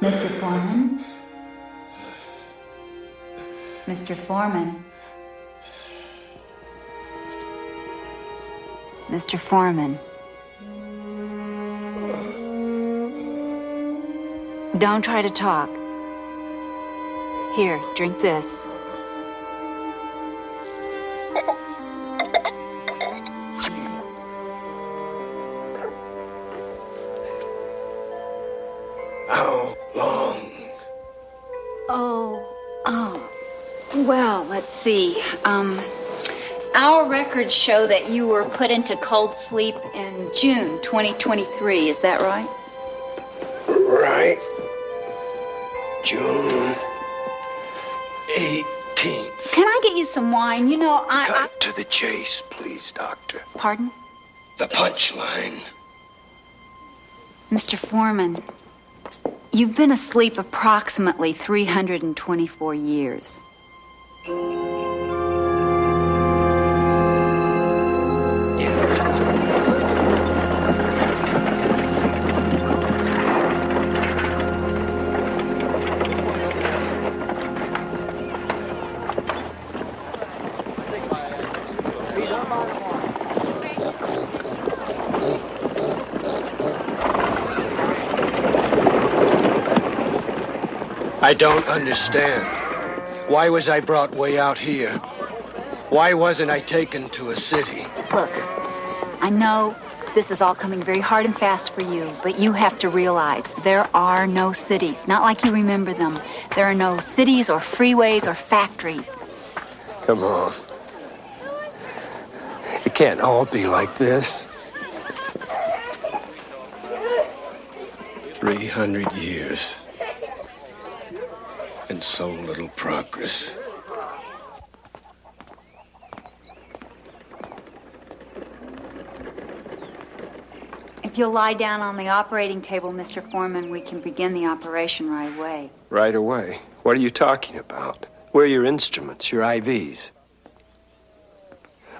Mr. Foreman? Mr. Foreman? Mr. Foreman? Don't try to talk. Here, drink this. How long? Well, let's see. Our records show that you were put into cold sleep in June 2023. Is that right? Right. June 18th. Can I get you some wine? You know, Cut to the chase, please, Doctor. Pardon? The punchline. Mr. Foreman, you've been asleep approximately 324 years. I don't understand. Why was I brought way out here? Why wasn't I taken to a city? Look, I know this is all coming very hard and fast for you, but you have to realize there are no cities, not like you remember them. There are no cities or freeways or factories. Come on. It can't all be like this. 300 years. And so little progress. If you'll lie down on the operating table, Mr. Foreman, we can begin the operation right away. Right away? What are you talking about? Where are your instruments, your IVs?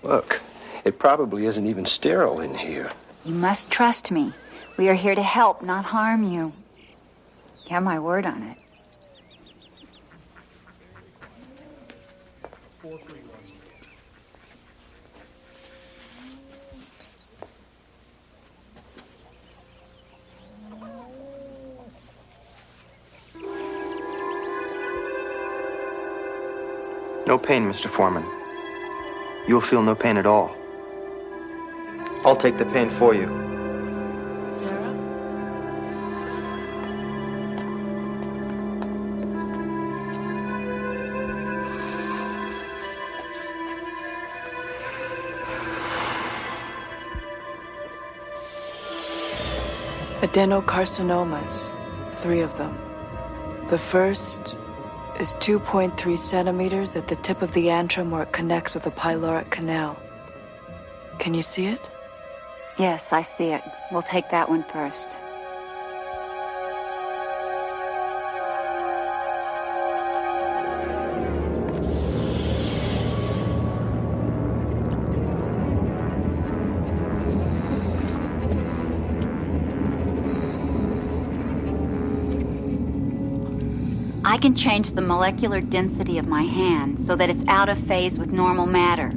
Look, it probably isn't even sterile in here. You must trust me. We are here to help, not harm you. You have my word on it. No pain, Mr. Foreman. You'll feel no pain at all. I'll take the pain for you. Sarah? Adenocarcinomas, 3 of them. The first is 2.3 centimeters at the tip of the antrum where it connects with the pyloric canal. Can you see it? Yes, I see it. We'll take that one first. I can change the molecular density of my hand so that it's out of phase with normal matter.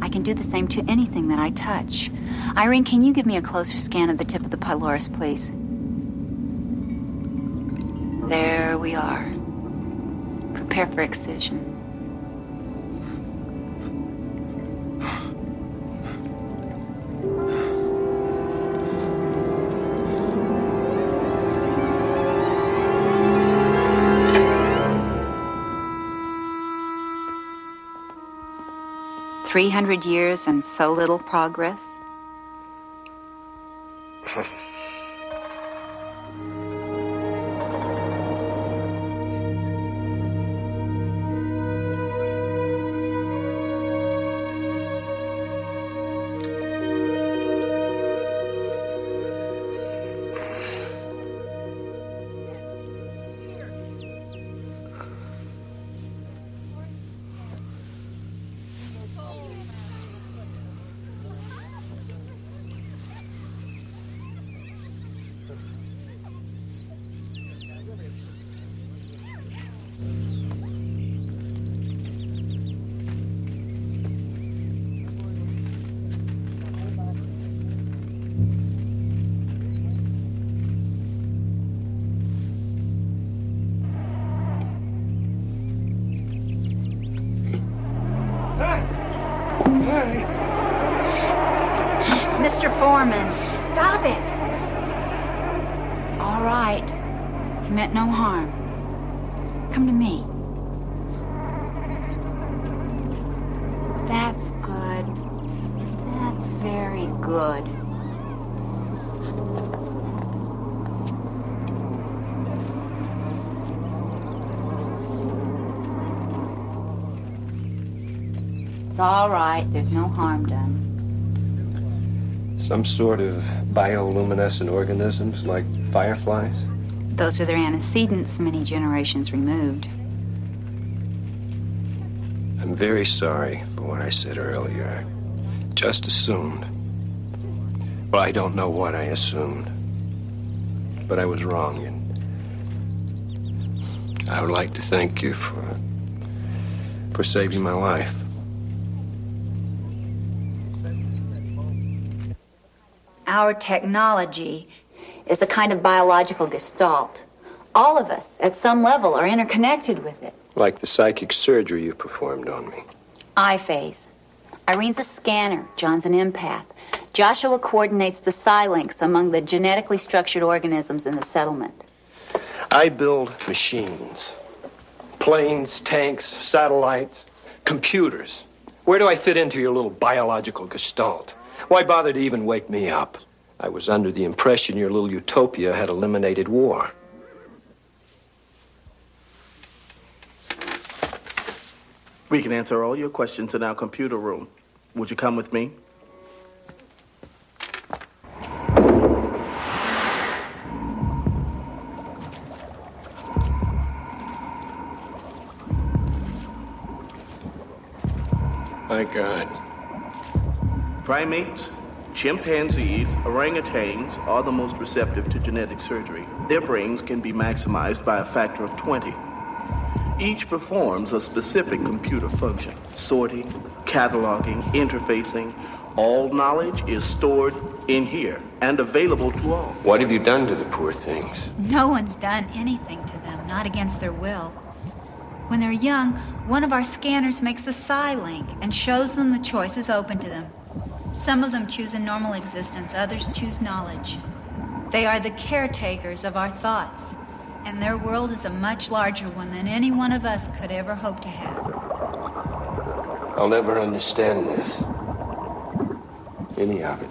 I can do the same to anything that I touch. Irene, can you give me a closer scan of the tip of the pylorus, please? There we are. Prepare for excision. "300 years and so little progress." Foreman, stop it. It's all right. He meant no harm. Come to me. That's good. That's very good. It's all right. There's no harm done. Some sort of bioluminescent organisms like fireflies? Those are their antecedents many generations removed. I'm very sorry for what I said earlier. I just assumed. Well, I don't know what I assumed. But I was wrong, and I would like to thank you for saving my life. Our technology is a kind of biological gestalt. All of us, at some level, are interconnected with it. Like the psychic surgery you performed on me. I phase. Irene's a scanner. John's an empath. Joshua coordinates the psi links among the genetically structured organisms in the settlement. I build machines. Planes, tanks, satellites, computers. Where do I fit into your little biological gestalt? Why bother to even wake me up? I was under the impression your little utopia had eliminated war. We can answer all your questions in our computer room. Would you come with me? My God. Primates, chimpanzees, orangutans are the most receptive to genetic surgery. Their brains can be maximized by a factor of 20. Each performs a specific computer function: sorting, cataloging, interfacing. All knowledge is stored in here and available to all. What have you done to the poor things? No one's done anything to them, not against their will. When they're young, one of our scanners makes a psi link and shows them the choices open to them. Some of them choose a normal existence, others choose knowledge. They are the caretakers of our thoughts, and their world is a much larger one than any one of us could ever hope to have. I'll never understand this. Any of it.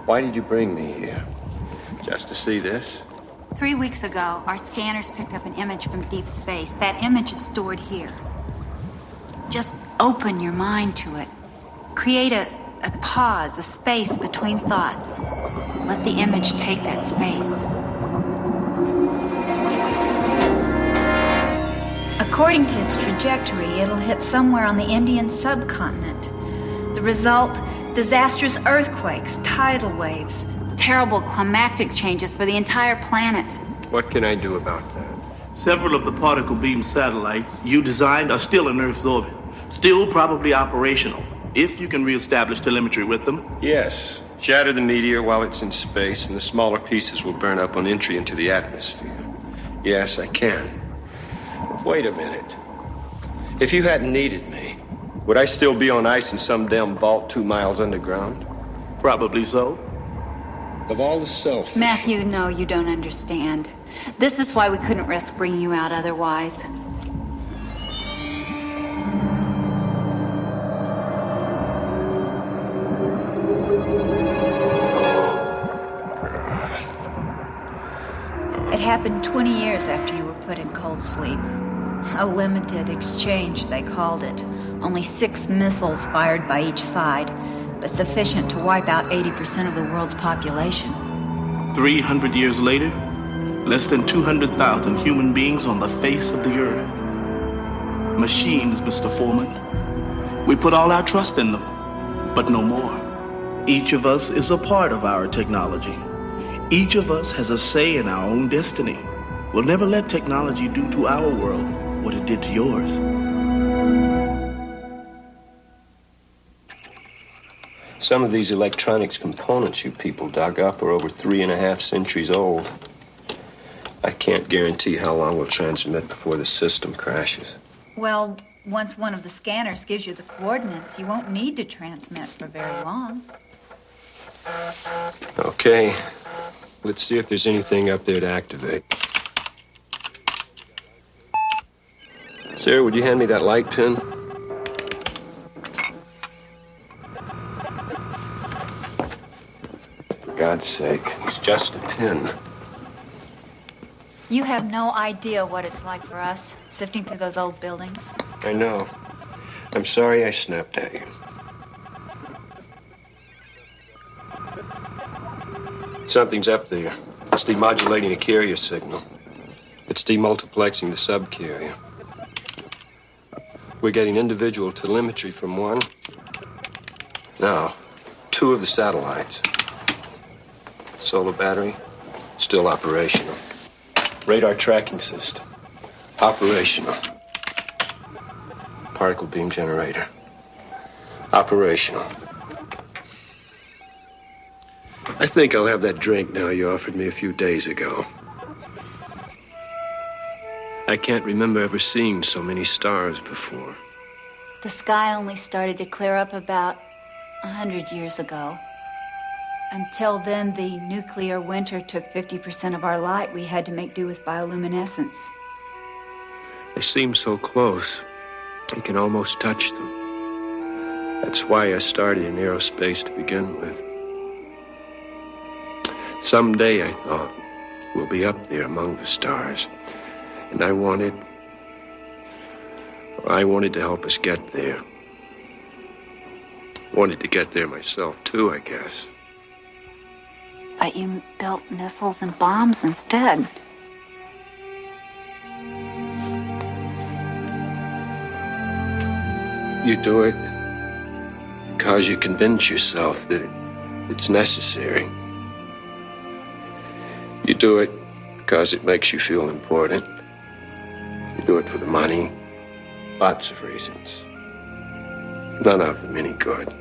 Why did you bring me here? Just to see this? 3 weeks ago, our scanners picked up an image from deep space. That image is stored here. Just open your mind to it. Create a pause, a space between thoughts. Let the image take that space. According to its trajectory, it'll hit somewhere on the Indian subcontinent. The result, disastrous earthquakes, tidal waves. Terrible climactic changes for the entire planet. What can I do about that? Several of the particle beam satellites you designed are still in Earth's orbit, still probably operational, if you can reestablish telemetry with them. Yes. Shatter the meteor while it's in space, and the smaller pieces will burn up on entry into the atmosphere. Yes, I can. But wait a minute. If you hadn't needed me, would I still be on ice in some damn vault 2 miles underground? Probably so. Of all the selfish... Matthew, no, you don't understand. This is why we couldn't risk bringing you out otherwise. It happened 20 years after you were put in cold sleep. A limited exchange, they called it. Only 6 missiles fired by each side, but sufficient to wipe out 80% of the world's population. 300 years later, less than 200,000 human beings on the face of the earth. Machines, Mr. Foreman. We put all our trust in them, but no more. Each of us is a part of our technology. Each of us has a say in our own destiny. We'll never let technology do to our world what it did to yours. Some of these electronics components you people dug up are over 3.5 centuries old. I can't guarantee how long we'll transmit before the system crashes. Well, once one of the scanners gives you the coordinates, you won't need to transmit for very long. Okay. Let's see if there's anything up there to activate. Sarah, would you hand me that light pin? For God's sake, it's just a pin. You have no idea what it's like for us, sifting through those old buildings. I know. I'm sorry I snapped at you. Something's up there. It's demodulating a carrier signal. It's demultiplexing the subcarrier. We're getting individual telemetry from one. Now, two of the satellites. Solar battery, still operational. Radar tracking system, operational. Particle beam generator, operational. I think I'll have that drink now you offered me a few days ago. I can't remember ever seeing so many stars before. The sky only started to clear up about 100 years ago. Until then, the nuclear winter took 50% of our light. We had to make do with bioluminescence. They seem so close. You can almost touch them. That's why I started in aerospace to begin with. Someday, I thought, we'll be up there among the stars. And I wanted to help us get there. Wanted to get there myself, too, I guess. But you built missiles and bombs instead. You do it because you convince yourself that it's necessary. You do it because it makes you feel important. You do it for the money. Lots of reasons. None of them any good.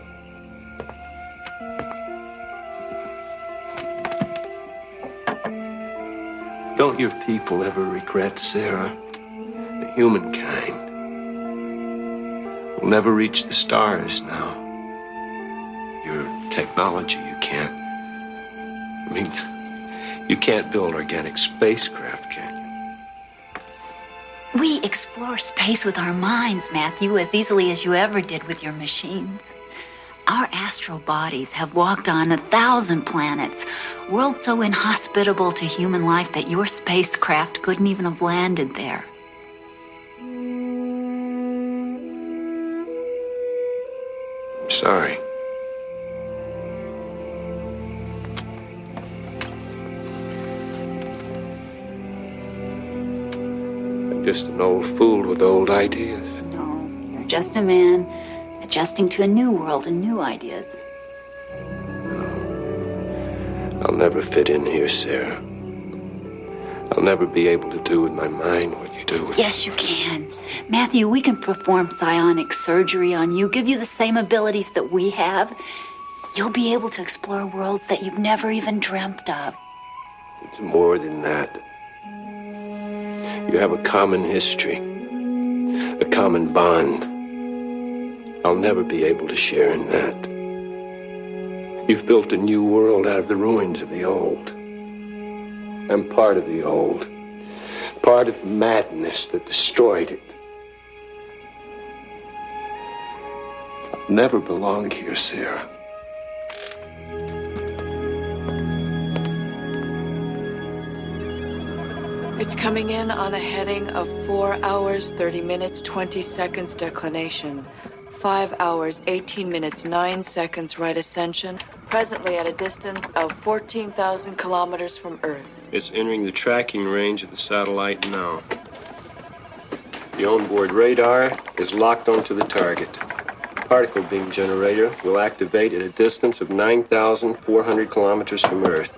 Don't your people ever regret, Sarah? The humankind will never reach the stars now. Your technology, you can't. I mean, you can't build organic spacecraft, can you? We explore space with our minds, Matthew, as easily as you ever did with your machines. Our astral bodies have walked on 1,000 planets, worlds so inhospitable to human life that your spacecraft couldn't even have landed there. I'm sorry. I'm just an old fool with old ideas. No, you're just a man adjusting to a new world and new ideas. I'll never fit in here, Sarah. I'll never be able to do with my mind what you do with... Yes, you can. Matthew, we can perform psionic surgery on you, give you the same abilities that we have. You'll be able to explore worlds that you've never even dreamt of. It's more than that. You have a common history, a common bond. I'll never be able to share in that. You've built a new world out of the ruins of the old. I'm part of the old, part of the madness that destroyed it. I'll never belong here, Sarah. It's coming in on a heading of 4 hours, 30 minutes, 20 seconds declination. 5 hours, 18 minutes, 9 seconds right ascension. Presently at a distance of 14,000 kilometers from Earth. It's entering the tracking range of the satellite now. The onboard radar is locked onto the target. Particle beam generator will activate at a distance of 9,400 kilometers from Earth.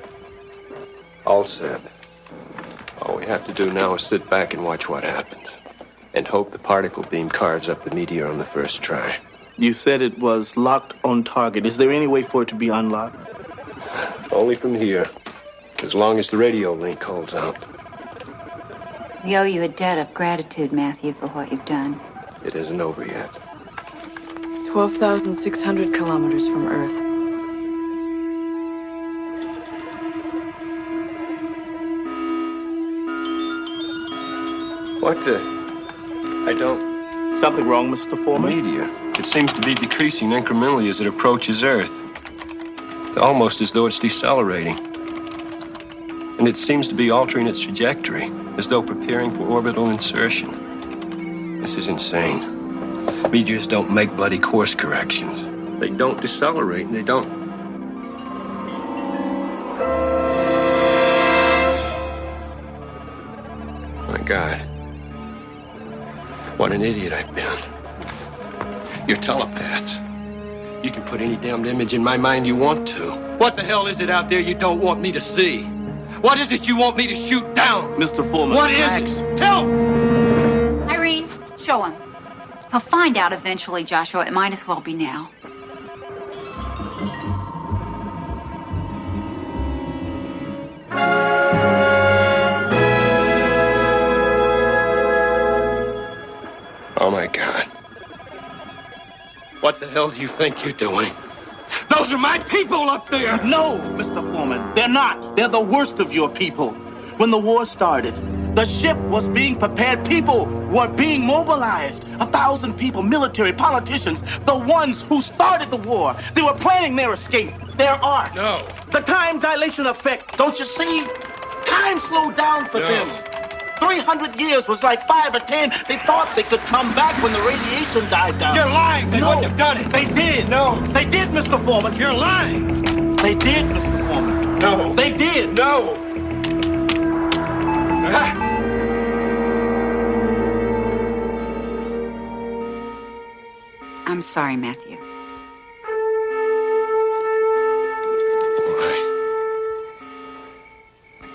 All set. All we have to do now is sit back and watch what happens. And hope the particle beam carves up the meteor on the first try. You said it was locked on target. Is there any way for it to be unlocked? Only from here. As long as the radio link holds out. We owe you a debt of gratitude, Matthew, for what you've done. It isn't over yet. 12,600 kilometers from Earth. What the? I don't... Something wrong, Mr. Foreman? Meteor. It seems to be decreasing incrementally as it approaches Earth. It's almost as though it's decelerating. And it seems to be altering its trajectory, as though preparing for orbital insertion. This is insane. Meteors don't make bloody course corrections. They don't decelerate, and they don't... My God. What an idiot I've been. You're telepaths. You can put any damned image in my mind you want to. What the hell is it out there you don't want me to see? What is it you want me to shoot down? Mr. Foreman, What relax. is it? Tell me! Irene, show him. He'll find out eventually, Joshua. It might as well be now. Oh, my God. What the hell do you think you're doing? Those are my people up there! No, Mr. Foreman, they're not. They're the worst of your people. When the war started, the ship was being prepared. People were being mobilized. 1,000 people, military, politicians, the ones who started the war. They were planning their escape, their arc. No. The time dilation effect, don't you see? Time slowed down for No. them. 300 years was like 5 or 10. They thought they could come back when the radiation died down. You're lying. They wouldn't have done it. They did. No. They did, Mr. Foreman. You're lying. They did, Mr. Foreman. No. They did. No. Ah. I'm sorry, Matthew. Why?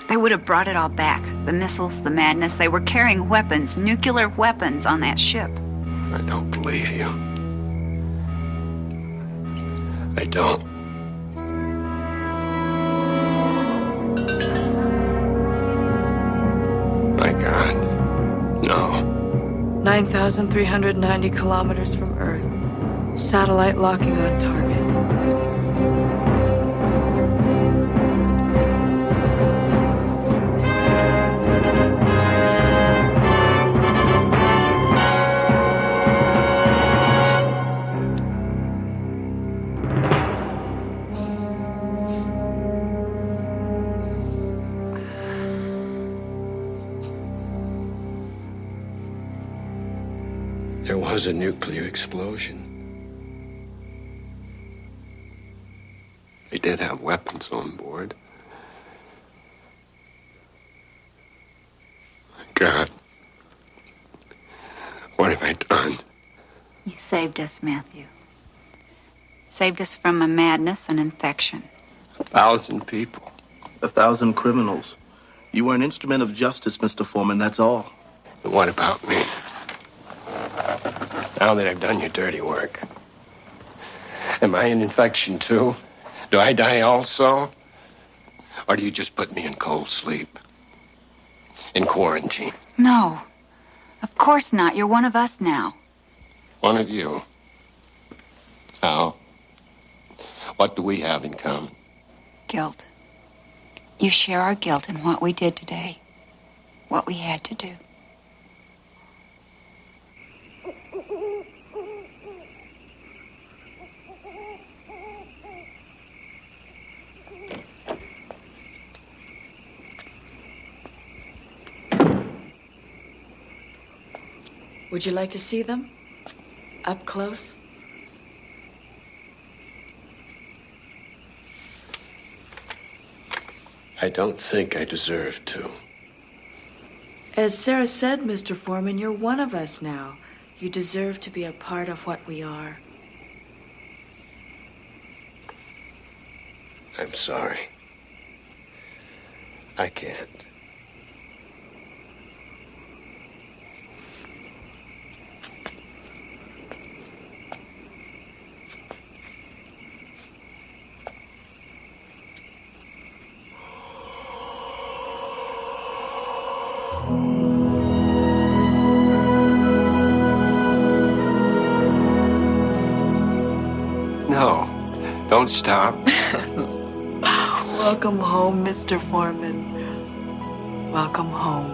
They would have brought it all back. The missiles, the madness. They were carrying weapons, nuclear weapons on that ship. I don't believe you. I don't. My God. No. 9,390 kilometers from Earth. Satellite locking on target. There was a nuclear explosion. They did have weapons on board. My God. What have I done? You saved us, Matthew. Saved us from a madness and infection. 1,000 people. 1,000 criminals. You were an instrument of justice, Mr. Foreman, that's all. And what about me? Now that I've done your dirty work, am I an infection too? Do I die also? Or do you just put me in cold sleep? In quarantine? No. Of course not. You're one of us now. One of you? How? What do we have in common? Guilt. You share our guilt in what we did today. What we had to do. Would you like to see them? Up close? I don't think I deserve to. As Sarah said, Mr. Foreman, you're one of us now. You deserve to be a part of what we are. I'm sorry. I can't. No, don't stop. Welcome home, Mr. Foreman. Welcome home.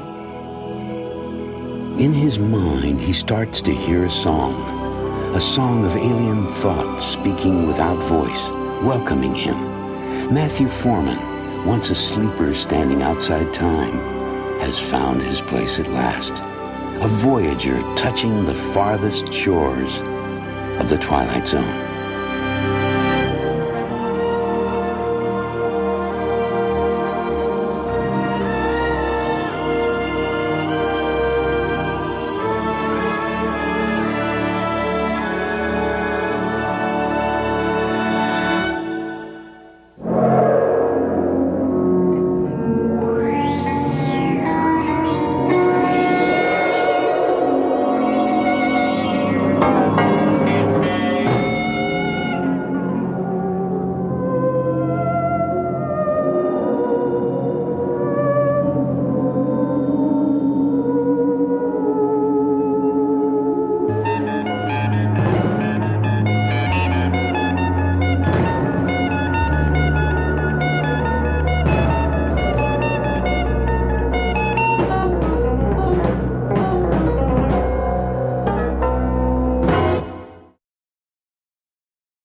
In his mind, he starts to hear a song of alien thought speaking without voice, welcoming him. Matthew Foreman, once a sleeper standing outside time, has found his place at last. A voyager touching the farthest shores of the Twilight Zone.